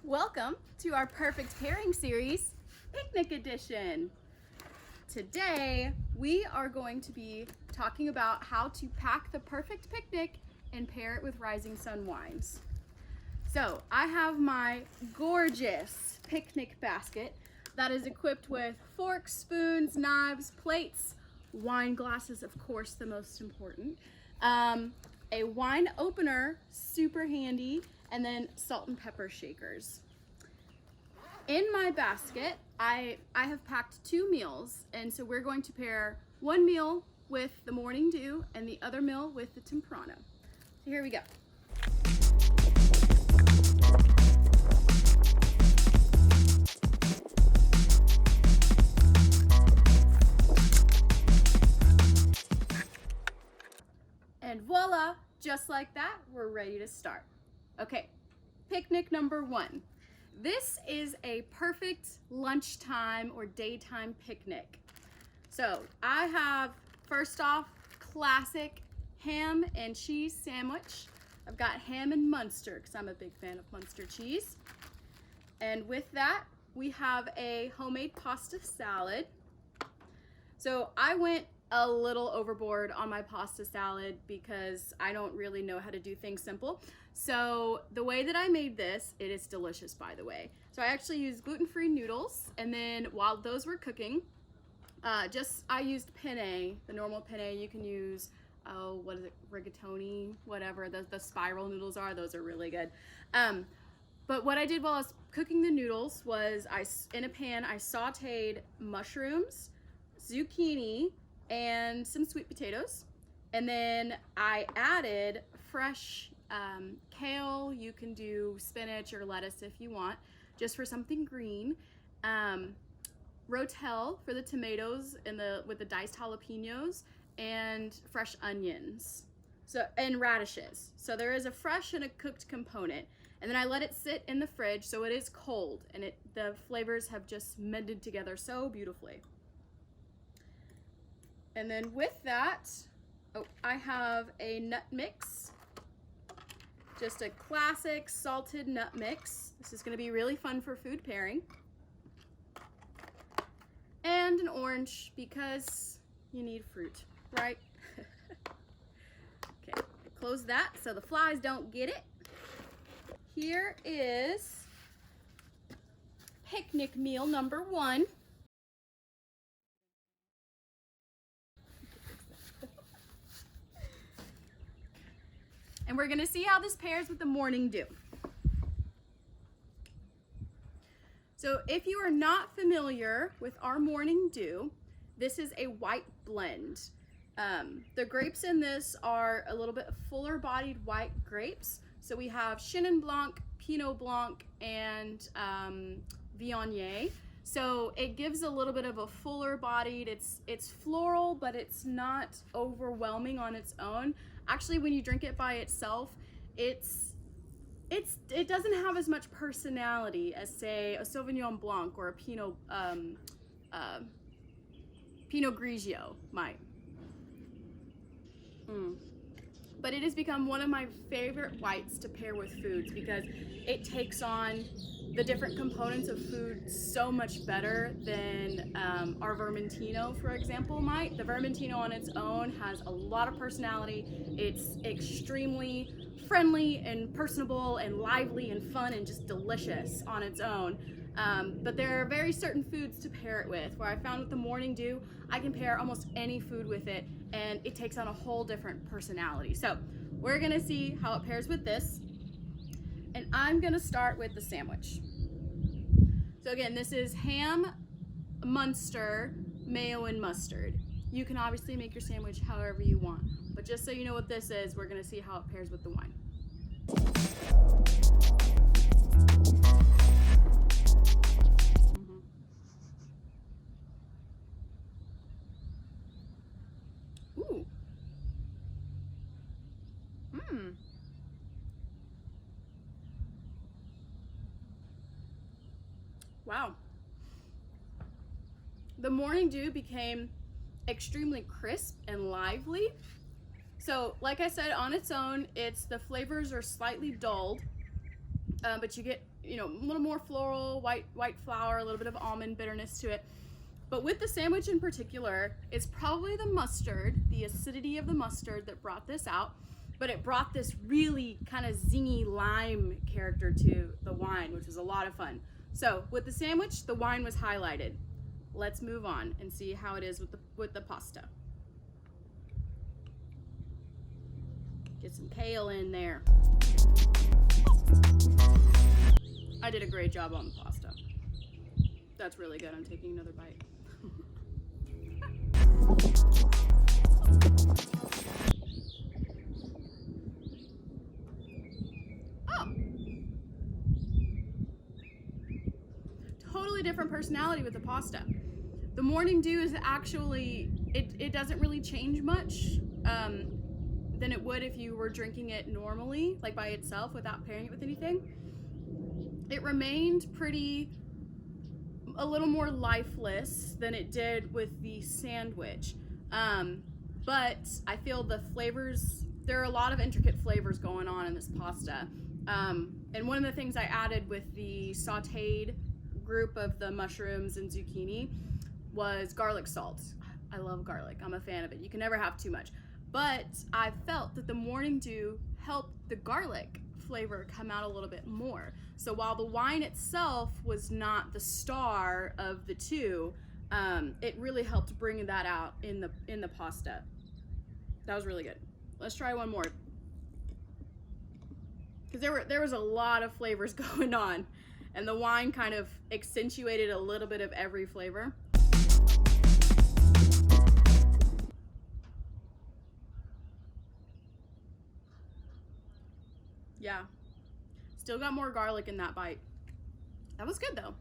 Welcome to our perfect pairing series, Picnic Edition. Today, we are going to be talking about how to pack the perfect picnic and pair it with Rising Sun wines. So, I have my gorgeous picnic basket that is equipped with forks, spoons, knives, plates, wine glasses, of course, the most important, a wine opener, super handy, and then salt and pepper shakers. In my basket, I have packed 2 meals, and so we're going to pair one meal with the morning dew and the other meal with the temprano. So here we go. And voila, just like that, we're ready to start. Okay, picnic number 1. This is a perfect lunchtime or daytime picnic. So I have, first off, classic ham and cheese sandwich. I've got ham and Munster because I'm a big fan of Munster cheese. And with that, we have a homemade pasta salad. So I went a little overboard on my pasta salad because I don't really know how to do things simple. So the way that I made this, it is delicious, by the way. So I actually used gluten-free noodles, and then while those were cooking, I used penne, the normal penne. You can use, what is it, rigatoni, whatever the spiral noodles are. Those are really good. But what I did while I was cooking the noodles was in a pan, I sauteed mushrooms, zucchini, and some sweet potatoes. And then I added fresh kale. You can do spinach or lettuce if you want, just for something green. Rotel for the tomatoes and with the diced jalapenos, and fresh onions. And radishes. So there is a fresh and a cooked component. And then I let it sit in the fridge so it is cold, and the flavors have just mended together so beautifully. And then with that, I have a nut mix, just a classic salted nut mix. This is gonna be really fun for food pairing. And an orange because you need fruit, right? Okay, close that so the flies don't get it. Here is picnic meal number 1. And we're gonna see how this pairs with the morning dew. So if you are not familiar with our morning dew, this is a white blend. The grapes in this are a little bit fuller bodied white grapes. So we have Chenin Blanc, Pinot Blanc, and Viognier. So it gives a little bit of a fuller bodied, it's floral, but it's not overwhelming on its own. Actually, when you drink it by itself, it doesn't have as much personality as, say, a Sauvignon Blanc or a Pinot Grigio might. But it has become one of my favorite whites to pair with foods because it takes on the different components of food so much better than our Vermentino, for example, might. The Vermentino on its own has a lot of personality. It's extremely friendly and personable and lively and fun and just delicious on its own. But there are very certain foods to pair it with, where I found with the morning dew, I can pair almost any food with it and it takes on a whole different personality. So we're gonna see how it pairs with this. And I'm gonna start with the sandwich. So again, this is ham, Munster, mayo, and mustard. You can obviously make your sandwich however you want, but just so you know what this is, we're gonna see how it pairs with the wine. Ooh. Wow. The morning dew became extremely crisp and lively. So like I said, on its own, the flavors are slightly dulled. but you get, you know, a little more floral, white flour, a little bit of almond bitterness to it. But with the sandwich in particular, it's probably the mustard, the acidity of the mustard that brought this out, but it brought this really kind of zingy lime character to the wine, which was a lot of fun. So with the sandwich, the wine was highlighted. Let's move on and see how it is with the pasta. Get some kale in there. I did a great job on the pasta. That's really good. I'm taking another bite. Oh! Totally different personality with the pasta. The morning dew is actually, it doesn't really change much than it would if you were drinking it normally, like by itself without pairing it with anything. It remained a little more lifeless than it did with the sandwich. But I feel the flavors, there are a lot of intricate flavors going on in this pasta. And one of the things I added with the sauteed group of the mushrooms and zucchini was garlic salt. I love garlic. I'm a fan of it. You can never have too much. But I felt that the morning dew helped the garlic flavor come out a little bit more. So while the wine itself was not the star of the two, it really helped bring that out in the pasta. That was really good. Let's try one more. Because there was a lot of flavors going on, and the wine kind of accentuated a little bit of every flavor. Yeah. Still got more garlic in that bite. That was good though.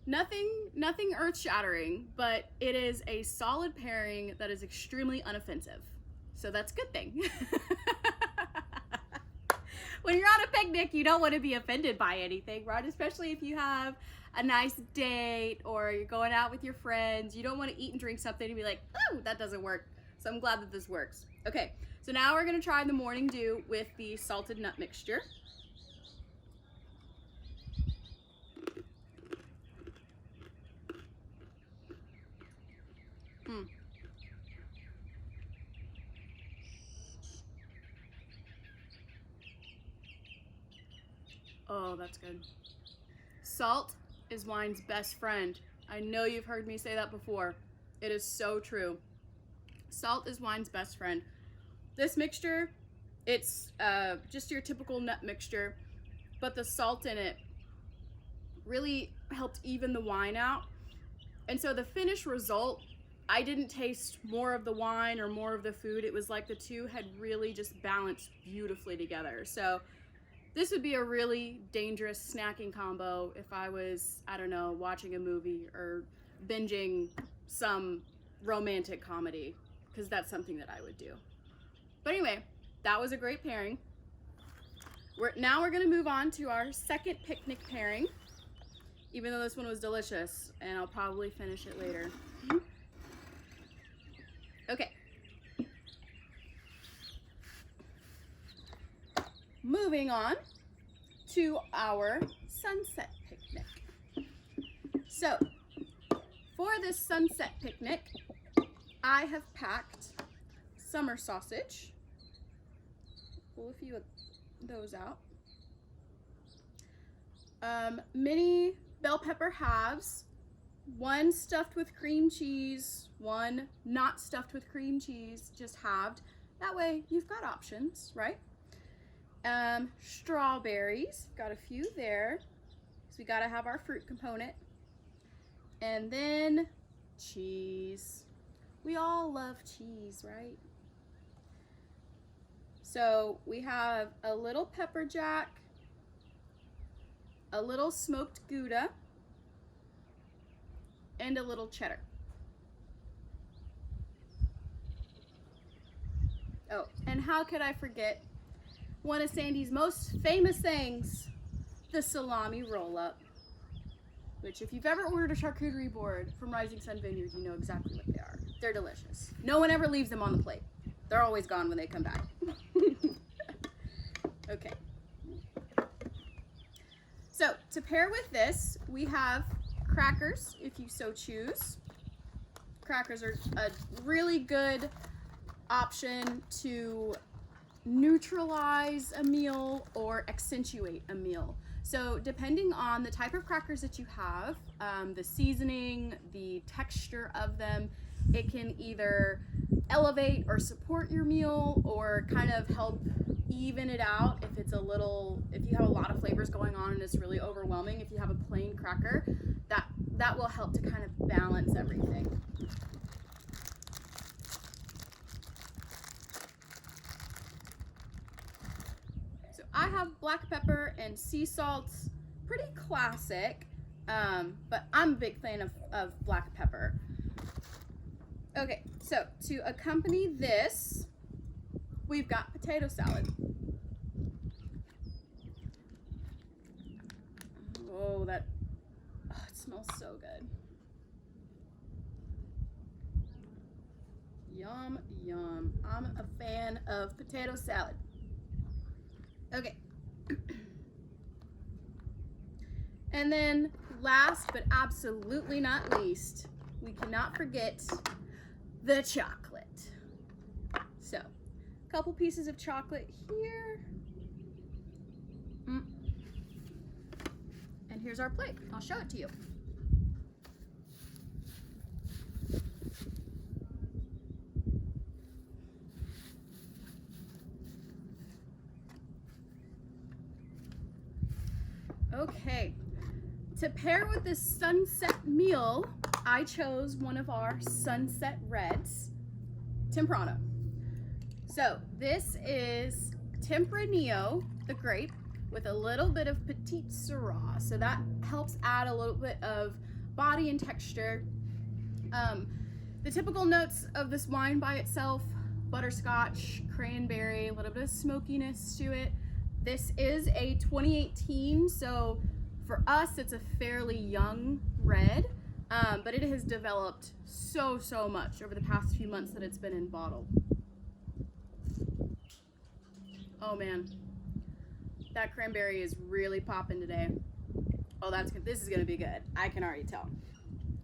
Nothing earth-shattering, but it is a solid pairing that is extremely unoffensive. So that's a good thing. When you're on a picnic, you don't want to be offended by anything, right? Especially if you have a nice date or you're going out with your friends. You don't want to eat and drink something and be like, oh, that doesn't work. So I'm glad that this works. Okay, so now we're going to try the morning dew with the salted nut mixture. Oh, that's good. Salt is wine's best friend. I know you've heard me say that before. It is so true. Salt is wine's best friend. This mixture, it's just your typical nut mixture, but the salt in it really helped even the wine out. And so the finished result, I didn't taste more of the wine or more of the food. It was like the two had really just balanced beautifully together. So this would be a really dangerous snacking combo if I was, I don't know, watching a movie or binging some romantic comedy, because that's something that I would do. But anyway, that was a great pairing. Now we're gonna move on to our second picnic pairing, even though this one was delicious, and I'll probably finish it later. Okay. Moving on to our sunset picnic. So, for this sunset picnic, I have packed summer sausage. Pull a few of those out. Mini bell pepper halves, one stuffed with cream cheese, one not stuffed with cream cheese, just halved. That way you've got options, right? Strawberries, got a few there, so we gotta have our fruit component. And then cheese. We all love cheese, right? So we have a little pepper jack, a little smoked Gouda, and a little cheddar. Oh, and how could I forget one of Sandy's most famous things, the salami roll-up, which if you've ever ordered a charcuterie board from Rising Sun Vineyard, you know exactly what they are. They're delicious. No one ever leaves them on the plate. They're always gone when they come back. Okay. So to pair with this, we have crackers, if you so choose. Crackers are a really good option to neutralize a meal or accentuate a meal. So depending on the type of crackers that you have, the seasoning, the texture of them, it can either elevate or support your meal or kind of help even it out if it's if you have a lot of flavors going on and it's really overwhelming. If you have a plain cracker, that will help to kind of balance everything. So I have black pepper and sea salt, pretty classic, but I'm a big fan of black pepper. Okay, so to accompany this, we've got potato salad. Oh, it smells so good. Yum, yum. I'm a fan of potato salad. Okay. And then last but absolutely not least, we cannot forget the chocolate. So, a couple pieces of chocolate here. And here's our plate. I'll show it to you. Okay, to pair with this sunset meal, I chose one of our sunset reds, Temprano. So this is Tempranillo, the grape, with a little bit of Petite Syrah. So that helps add a little bit of body and texture. The typical notes of this wine by itself, butterscotch, cranberry, a little bit of smokiness to it. This is a 2018, so for us it's a fairly young red, but it has developed so much over the past few months that it's been in bottle. Oh man, that cranberry is really popping today. Oh, that's good. This is gonna be good. I can already tell.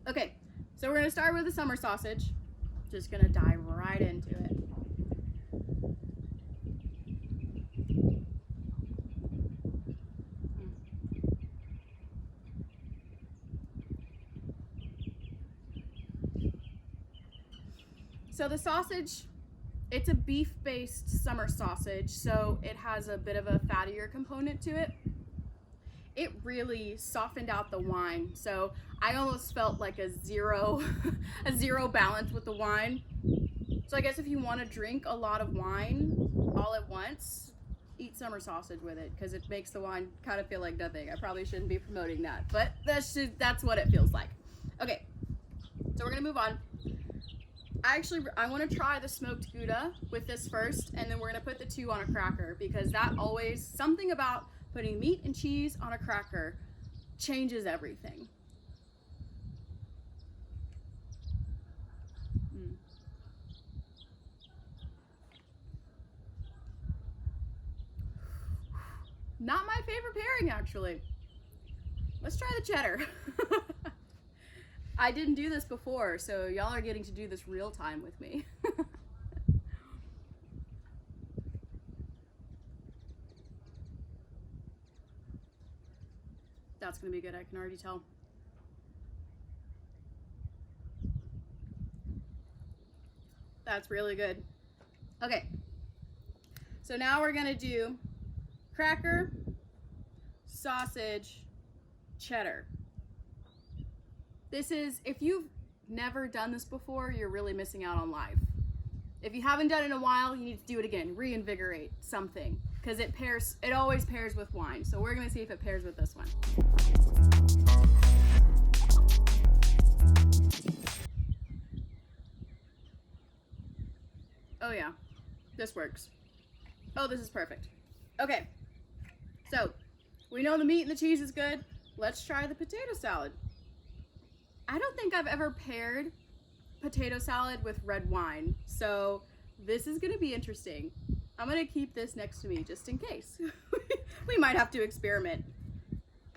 Okay, so we're gonna start with the summer sausage. Just gonna dive right into it. So the sausage, it's a beef-based summer sausage, so it has a bit of a fattier component to it. It really softened out the wine, so I almost felt like a zero balance with the wine. So I guess if you want to drink a lot of wine all at once, eat summer sausage with it, because it makes the wine kind of feel like nothing. I probably shouldn't be promoting that, but that's what it feels like. Okay, so we're gonna move on. I want to try the smoked Gouda with this first, and then we're going to put the two on a cracker, because something about putting meat and cheese on a cracker changes everything. Not my favorite pairing, actually. Let's try the cheddar. I didn't do this before, so y'all are getting to do this real time with me. That's gonna be good, I can already tell. That's really good. Okay, so now we're gonna do cracker, sausage, cheddar. This is, if you've never done this before, you're really missing out on life. If you haven't done it in a while, you need to do it again, reinvigorate something, because it always pairs with wine. So we're gonna see if it pairs with this one. Oh yeah, this works. Oh, this is perfect. Okay, so we know the meat and the cheese is good. Let's try the potato salad. I don't think I've ever paired potato salad with red wine, so this is gonna be interesting. I'm gonna keep this next to me just in case. We might have to experiment.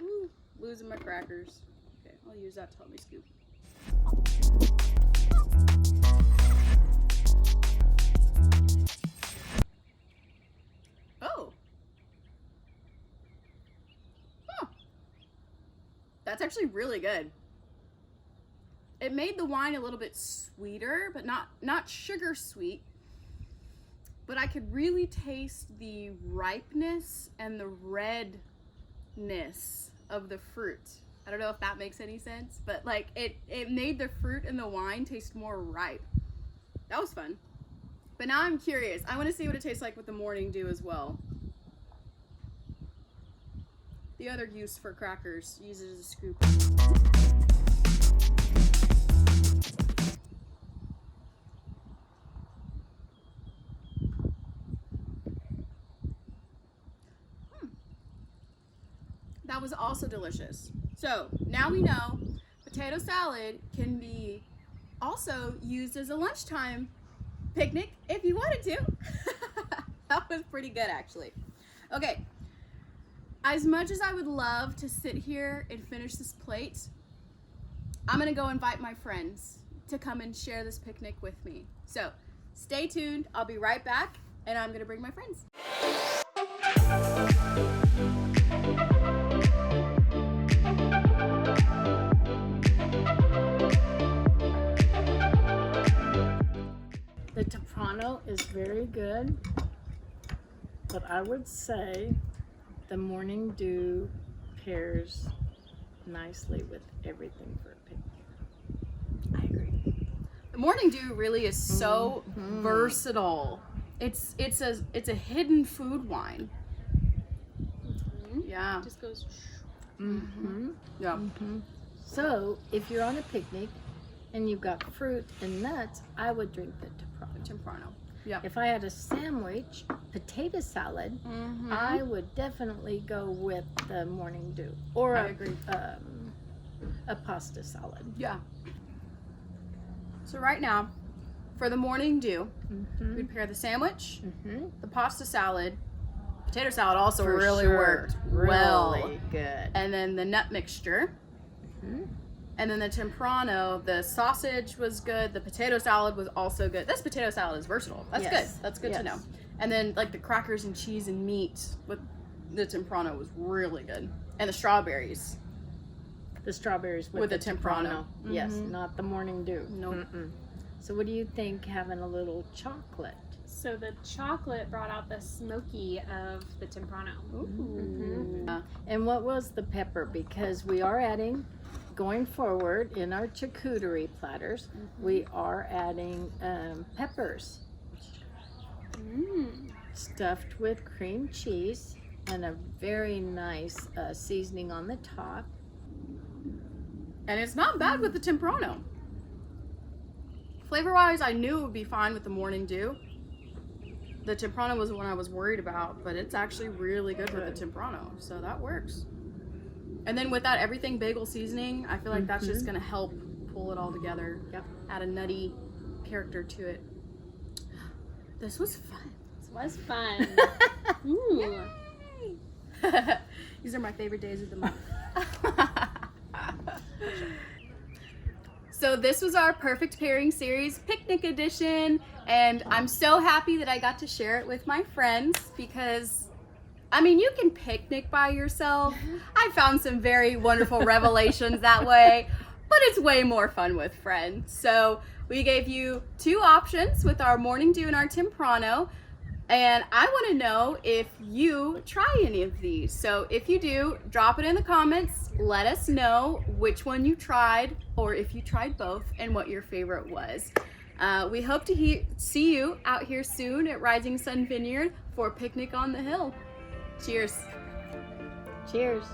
Ooh, losing my crackers. Okay, I'll use that to help me scoop. Oh. Huh. That's actually really good. It made the wine a little bit sweeter, but not sugar sweet. But I could really taste the ripeness and the redness of the fruit. I don't know if that makes any sense, but like it made the fruit in the wine taste more ripe. That was fun. But now I'm curious. I want to see what it tastes like with the morning dew as well. The other use for crackers, use it as a scoop. That was also delicious. So now we know potato salad can be also used as a lunchtime picnic if you wanted to. That was pretty good actually. Okay, as much as I would love to sit here and finish this plate, I'm gonna go invite my friends to come and share this picnic with me. So stay tuned, I'll be right back and I'm gonna bring my friends. The Temprano is very good, but I would say the Morning Dew pairs nicely with everything for a picnic. I agree. The Morning Dew really is so versatile. It's a hidden food wine. Yeah. It just goes. Yeah. So if you're on a picnic and you've got fruit and nuts, I would drink the Temprano. Temprano. Yeah. If I had a sandwich, potato salad, I would definitely go with the Morning Dew or I agree. A pasta salad. Yeah. So right now, for the Morning Dew, we'd pair the sandwich, the pasta salad, potato salad also For really sure. worked well, Really good. and then the nut mixture. And then the Temprano, the sausage was good. The potato salad was also good. This potato salad is versatile. That's Yes. good. That's good to know. And then like the crackers and cheese and meat with the Temprano was really good. And the strawberries. The strawberries With the Temprano. Yes, not the Morning Dew. Nope. So what do you think having a little chocolate? So the chocolate brought out the smoky of the Temprano. And what was the pepper? Because we are adding, going forward in our charcuterie platters, we are adding peppers stuffed with cream cheese and a very nice seasoning on the top. And it's not bad with the Temprano. Flavor-wise, I knew it would be fine with the Morning Dew. The Temprano was the one I was worried about, but it's actually really good with the Temprano, so that works. And then with that everything bagel seasoning, I feel like that's just gonna help pull it all together. Yep. Add a nutty character to it. This was fun. This was fun. Ooh. These are my favorite days of the month. So this was our Perfect Pairing Series Picnic Edition, and I'm so happy that I got to share it with my friends because, I mean, you can picnic by yourself. I found some very wonderful revelations that way, but it's way more fun with friends. So we gave you two options with our Morning Dew and our Temprano, and I want to know if you try any of these. So if you do, drop it in the comments. Let us know which one you tried, or if you tried both, and what your favorite was. We hope to see you out here soon at Rising Sun Vineyard for a picnic on the hill. Cheers. Cheers.